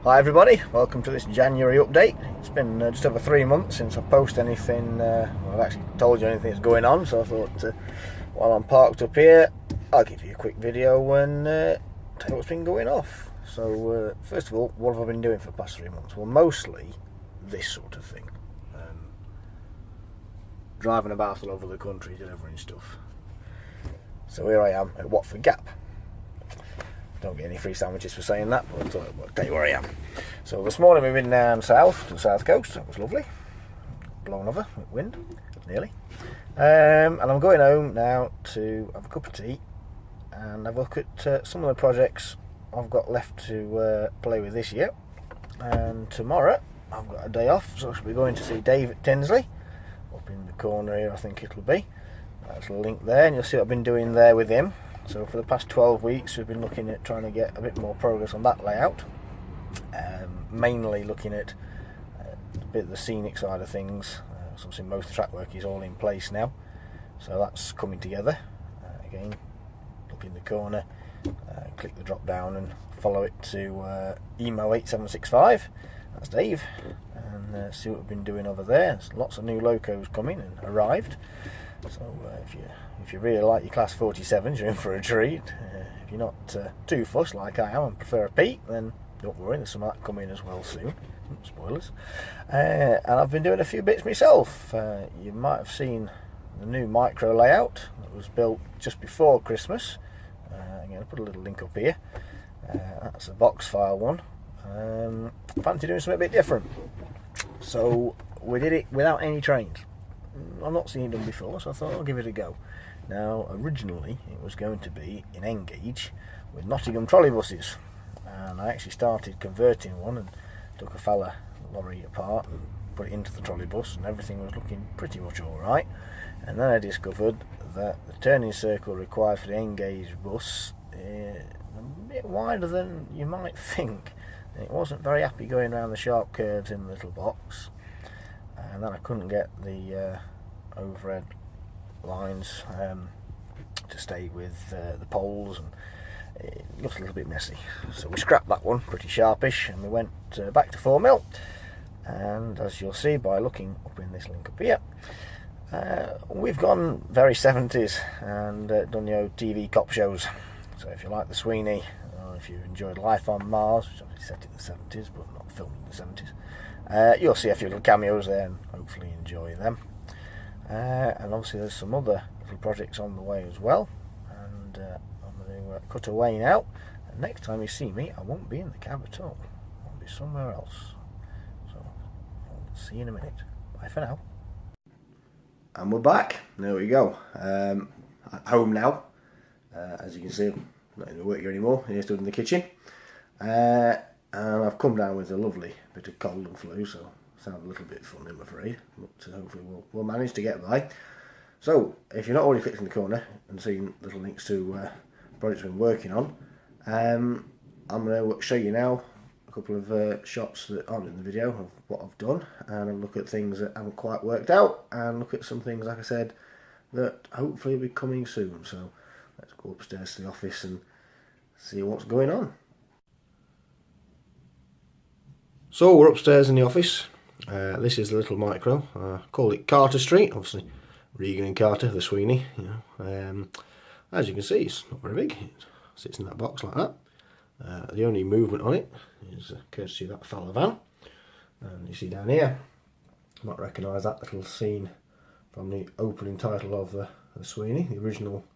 Hi everybody, welcome to this January update. It's been just over 3 months since I've posted anything, I've actually told you anything that's going on, so I thought while I'm parked up here, I'll give you a quick video and tell you what's been going off. So first of all, what have I been doing for the past 3 months? Well, mostly this sort of thing. Driving about all over the country delivering stuff. So here I am at Watford Gap. Don't get any free sandwiches for saying that, but I'll tell you where I am. So this morning we've been down south to the south coast. That was lovely. Blown over with wind, nearly. And I'm going home now to have a cup of tea and have a look at some of the projects I've got left to play with this year. And tomorrow I've got a day off, so I should be going to see Dave at Tinsley. Up in the corner here, I think it'll be. That's a link there, and you'll see what I've been doing there with him. So for the past 12 weeks we've been looking at trying to get a bit more progress on that layout, mainly looking at a bit of the scenic side of things. Obviously most of the track work is all in place now, so that's coming together. Again, look in the corner, click the drop down and follow it to EMO 8765, that's Dave, and see what we've been doing over there. There's lots of new locos coming and arrived. So if you really like your Class 47s, you're in for a treat. If you're not too fussed like I am and prefer a Pete, then don't worry, there's some of that coming as well soon. Spoilers. And I've been doing a few bits myself. You might have seen the new micro layout that was built just before Christmas. I'm going to put a little link up here. That's a box file one. I fancy doing something a bit different. So we did it without any trains. I've not seen it done before, so I thought I'll give it a go. Now, originally it was going to be in Engage with Nottingham trolleybuses, and I actually started converting one and took a fella lorry apart and put it into the trolleybus, and everything was looking pretty much alright. And then I discovered that the turning circle required for the Engage bus is a bit wider than you might think. It wasn't very happy going around the sharp curves in the little box. And then I couldn't get the overhead lines to stay with the poles, and it looked a little bit messy. So we scrapped that one, pretty sharpish, and we went back to 4mm. And as you'll see by looking up in this link up here, we've gone very 70s and done your TV cop shows. So if you like the Sweeney, or if you enjoyed Life on Mars, which obviously set in the 70s but not filmed in the 70s, you'll see a few little cameos there and hopefully enjoy them. And obviously there's some other little projects on the way as well, and I'm going to cut away now, and next time you see me I won't be in the cab at all. I'll be somewhere else. So I'll see you in a minute. Bye for now. And we're back. There we go. At home now. As you can see, I'm not in the work here anymore. Here stood in the kitchen. And I've come down with a lovely bit of cold and flu, so sound a little bit funny, I'm afraid, but hopefully we'll manage to get by. So if you're not already clicked in the corner and seen little links to projects we've been working on, I'm going to show you now a couple of shots that aren't in the video of what I've done, and I'll look at things that haven't quite worked out, and look at some things, like I said, that hopefully will be coming soon. So let's go upstairs to the office and see what's going on. So we're upstairs in the office. This is the little micro. Call it Carter Street, obviously Regan and Carter, the Sweeney. You know, as you can see, it's not very big. It sits in that box like that. The only movement on it is courtesy of that Fowler van. And you see down here, you might recognise that little scene from the opening title of the Sweeney, the original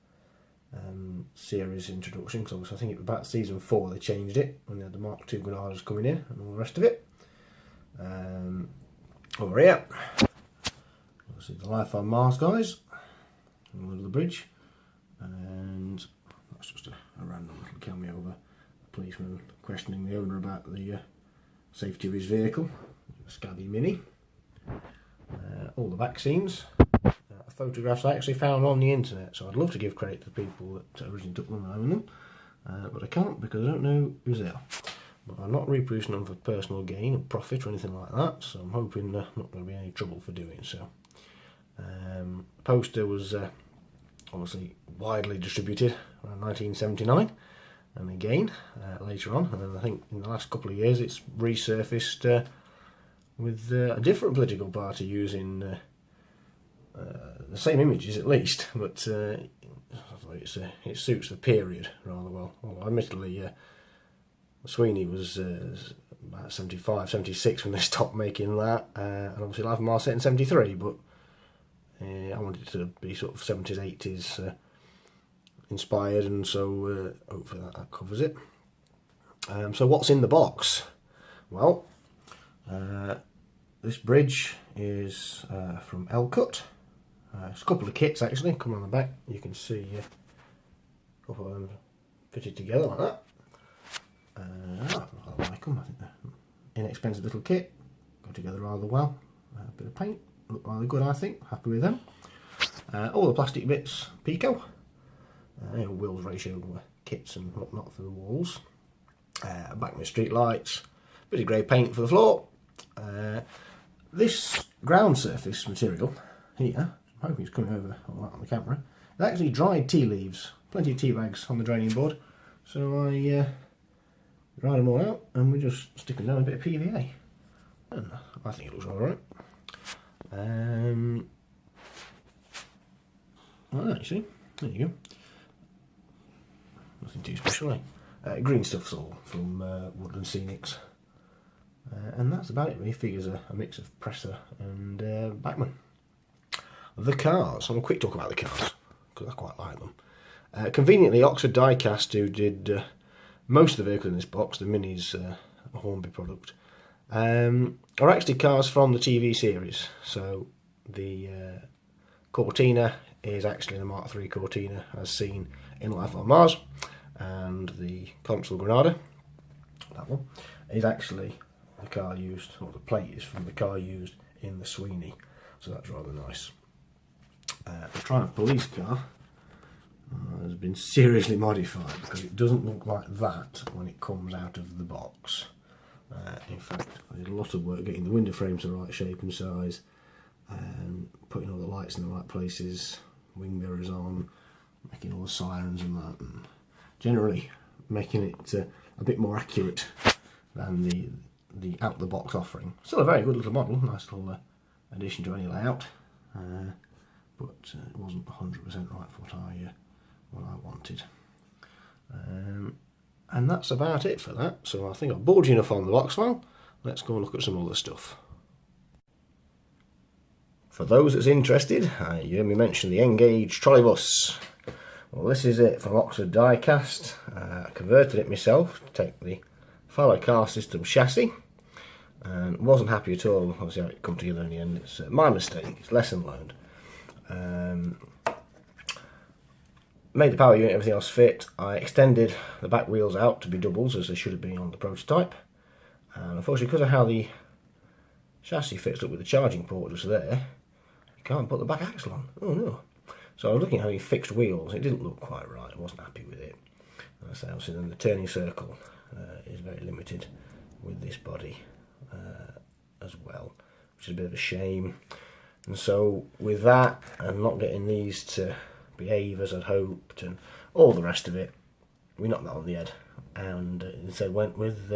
series introduction. Because I think it was about season 4 they changed it when they had the Mark II Grenadiers coming in and all the rest of it. Over here, you'll see the Life on Mars guys in the middle of the bridge, and that's just a random little cameo of a policeman questioning the owner about the safety of his vehicle, a Scabby Mini. All the back scenes, photographs I actually found on the internet, so I'd love to give credit to the people that originally took them and own them, but I can't because I don't know who's there. But I'm not reproducing them for personal gain or profit or anything like that, so I'm hoping not going to be any trouble for doing so. The poster was obviously widely distributed around 1979, and again later on, and then I think in the last couple of years it's resurfaced with a different political party using the same images at least, but it suits the period rather well. Although admittedly Sweeney was about 75, 76 when they stopped making that, and obviously Life of Mars set in 73, but I wanted it to be sort of 70s, 80s inspired, and so hopefully that covers it. So what's in the box? Well, this bridge is from Elcut. It's a couple of kits actually, come on the back, you can see a couple of them fitted together like that. I like them, I think they're inexpensive little kit, go together rather well. A bit of paint, look rather good I think, happy with them. All the plastic bits, Pico, wheels ratio kits and whatnot for the walls. Back with street lights, bit of grey paint for the floor. This ground surface material here, I'm hoping it's coming over all that on the camera, it's actually dried tea leaves, plenty of tea bags on the draining board, so I dried them all out and we just stick them down a bit of PVA, and I think it looks alright. Alright, you see, there you go, nothing too special, green stuff's all from Woodland Scenics. And that's about it really. Figures a mix of Presser and Bachmann. The cars, I'm going to quick talk about the cars because I quite like them. Conveniently, Oxford Diecast, who did most of the vehicles in this box, the Mini's a Hornby product, are actually cars from the TV series. So the Cortina is actually the Mark III Cortina as seen in Life on Mars, and the Console Granada, that one, is actually the car used, or the plate is from the car used in the Sweeney, so that's rather nice. The Triumph police car has been seriously modified because it doesn't look like that when it comes out of the box. In fact, I did a lot of work getting the window frames the right shape and size, putting all the lights in the right places, wing mirrors on, making all the sirens and that, and generally making it a bit more accurate than the out the box offering. Still a very good little model, nice little addition to any layout, but it wasn't 100% right for what I wanted. And that's about it for that. So I think I've bored you enough on the box file. Let's go and look at some other stuff. For those that's interested, you heard me mention the N-Gauge trolleybus. Well, this is it from Oxford Diecast. I converted it myself to take the Fowler car system chassis, and wasn't happy at all obviously how it come together in the end. It's my mistake, it's lesson learned. Made the power unit, everything else fit. I extended the back wheels out to be doubles as they should have been on the prototype, and unfortunately because of how the chassis fits up with the charging port just there, you can't put the back axle on. Oh no. So I was looking at having fixed wheels, it didn't look quite right, I wasn't happy with it. And I say obviously then the turning circle is very limited with this body as well, which is a bit of a shame. And so with that, and not getting these to behave as I'd hoped and all the rest of it, we knocked that on the head, and instead went with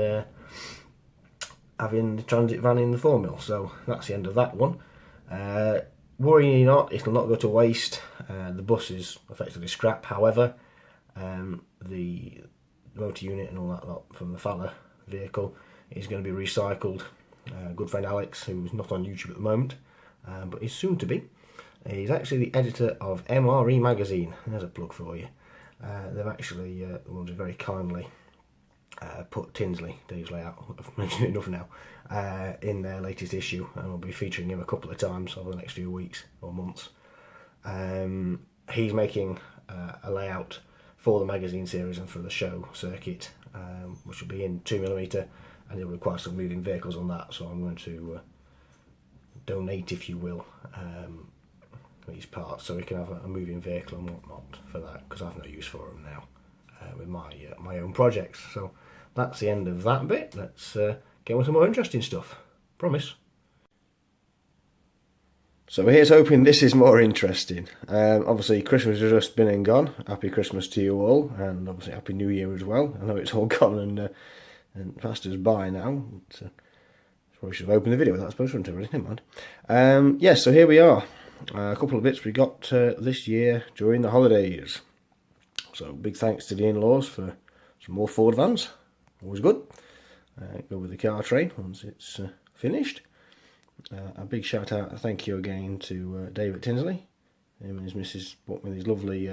having the transit van in the 4mm. So that's the end of that one. Worrying not, it'll not go to waste. The bus is effectively scrap, however the motor unit and all that lot from the Fowler vehicle is going to be recycled. Good friend Alex, who's not on YouTube at the moment, but is soon to be, he's actually the editor of MRE magazine. There's a plug for you. They've actually, the ones who very kindly put Tinsley, Dave's layout, I've mentioned it enough now, in their latest issue, and we'll be featuring him a couple of times over the next few weeks or months. He's making a layout for the magazine series and for the show circuit, which will be in 2mm, and it'll require some moving vehicles on that, so I'm going to donate, if you will, these parts so we can have a moving vehicle and whatnot for that, because I've no use for them now with my own projects. So that's the end of that bit. Let's get on with some more interesting stuff. Promise. So here's hoping this is more interesting. Obviously Christmas has just been and gone. Happy Christmas to you all, and obviously Happy New Year as well. I know it's all gone and passed us by now. But, probably should have opened the video without supposed to really, never mind. Yes, so here we are. A couple of bits we got this year during the holidays. So big thanks to the in-laws for some more Ford vans. Always good. Go with the car train once it's finished. A big shout out, thank you again to David Tinsley. Him and his missus bought me these lovely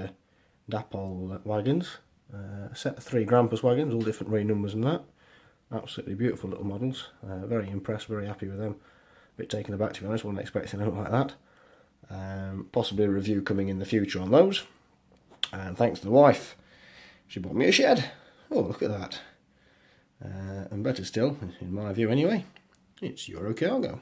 Dapol wagons. A set of 3 Grampus wagons, all different range numbers and that. Absolutely beautiful little models. Very impressed, very happy with them. A bit taken aback, to be honest, wasn't expecting anything like that. Possibly a review coming in the future on those. And thanks to the wife, she bought me a shed. Oh, look at that. And better still, in my view anyway, it's Euro Cargo.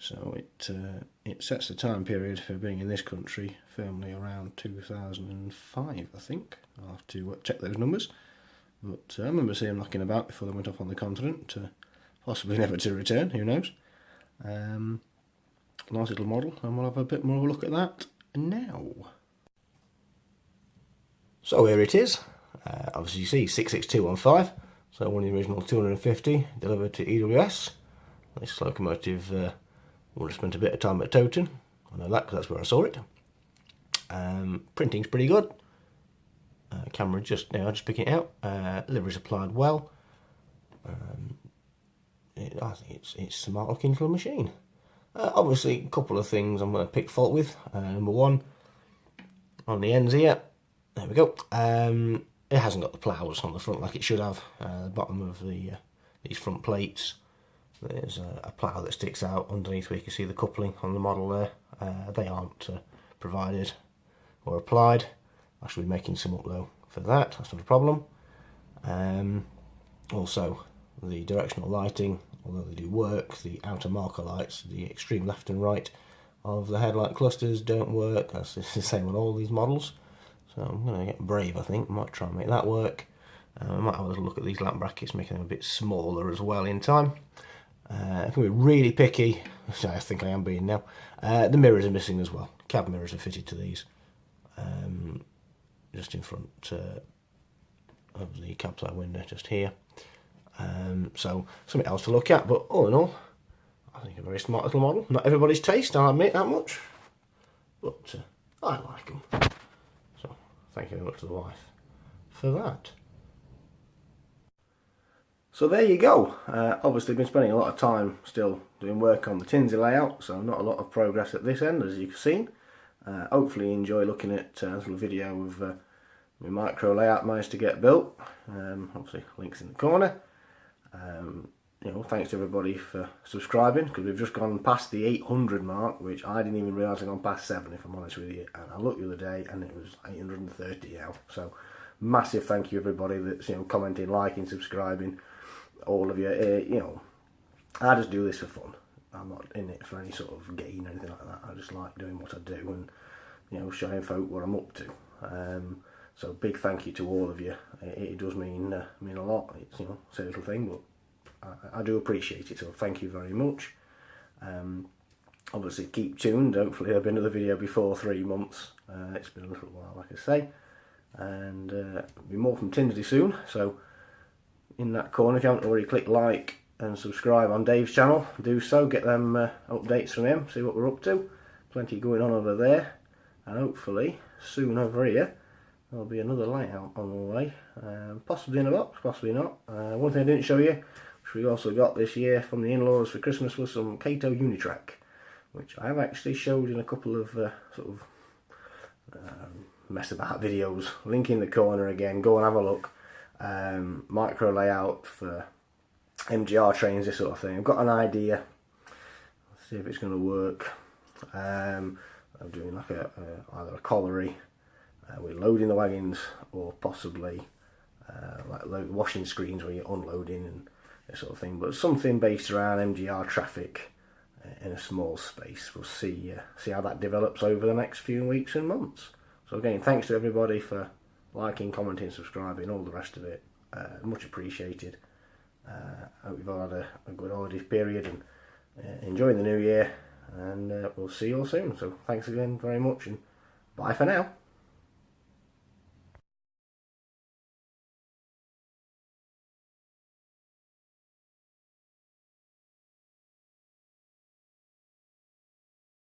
So it sets the time period for being in this country firmly around 2005, I think. I'll have to check those numbers. But I remember seeing them knocking about before they went off on the continent, possibly never to return, who knows. Nice little model, and we'll have a bit more of a look at that now. So here it is. Obviously you see 66215, so one of the original 250 delivered to EWS. This locomotive would have spent a bit of time at Toten. I know that because that's where I saw it. Printing's pretty good. Camera just picking it out. Livery's applied well. I think it's a smart looking little machine. Obviously a couple of things I'm going to pick fault with. Number one, on the ends here, there we go. It hasn't got the ploughs on the front like it should have. The bottom of these front plates, there's a plough that sticks out underneath where you can see the coupling on the model there. They aren't provided or applied. I should be making some up though for that, that's not a problem. Also the directional lighting, although they do work, the outer marker lights, the extreme left and right of the headlight clusters don't work. That's the same on all these models. So I'm going to get brave, I think. I might try and make that work. I might have a little look at these lamp brackets, making them a bit smaller as well in time. If we're really picky, which I think I am being now, the mirrors are missing as well. Cab mirrors are fitted to these, just in front of the cab side window, just here. So something else to look at, but all in all, I think a very smart little model. Not everybody's taste, I'll admit that much, but I like them. So thank you very much to the wife for that. So there you go. Obviously been spending a lot of time still doing work on the Tinsley layout, so not a lot of progress at this end, as you've seen. Hopefully you enjoy looking at a little video of my micro layout managed to get built. Obviously links in the corner. You know, thanks to everybody for subscribing, because we've just gone past the 800 mark, which I didn't even realise I'd gone past 7, if I'm honest with you. And I looked the other day and it was 830 now. So massive thank you everybody that's, you know, commenting, liking, subscribing, all of you. You know, I just do this for fun. I'm not in it for any sort of gain or anything like that. I just like doing what I do and, you know, showing folk what I'm up to. So big thank you to all of you. It does mean a lot. It's, you know, it's a little thing, but I do appreciate it. So thank you very much. Obviously keep tuned. Hopefully there'll be another video before 3 months. It's been a little while, like I say, and there'll be more from Tinsley soon. So in that corner, if you haven't already, click like and subscribe on Dave's channel. Do so. Get them updates from him. See what we're up to. Plenty going on over there, and hopefully soon over here there'll be another layout on the way, possibly in a box, possibly not. One thing I didn't show you, which we also got this year from the in-laws for Christmas, was some Kato Unitrack, which I have actually showed in a couple of sort of mess about videos. Link in the corner again, go and have a look. Micro layout for MGR trains, this sort of thing. I've got an idea, let's see if it's going to work. I'm doing like either a colliery, we're loading the wagons, or possibly like washing screens where you're unloading and this sort of thing, but something based around MGR traffic in a small space. We'll see how that develops over the next few weeks and months. So again, thanks to everybody for liking, commenting, subscribing, all the rest of it. Much appreciated. Hope you've all had a good holiday period and enjoying the new year. and we'll see you all soon. So thanks again very much, and bye for now.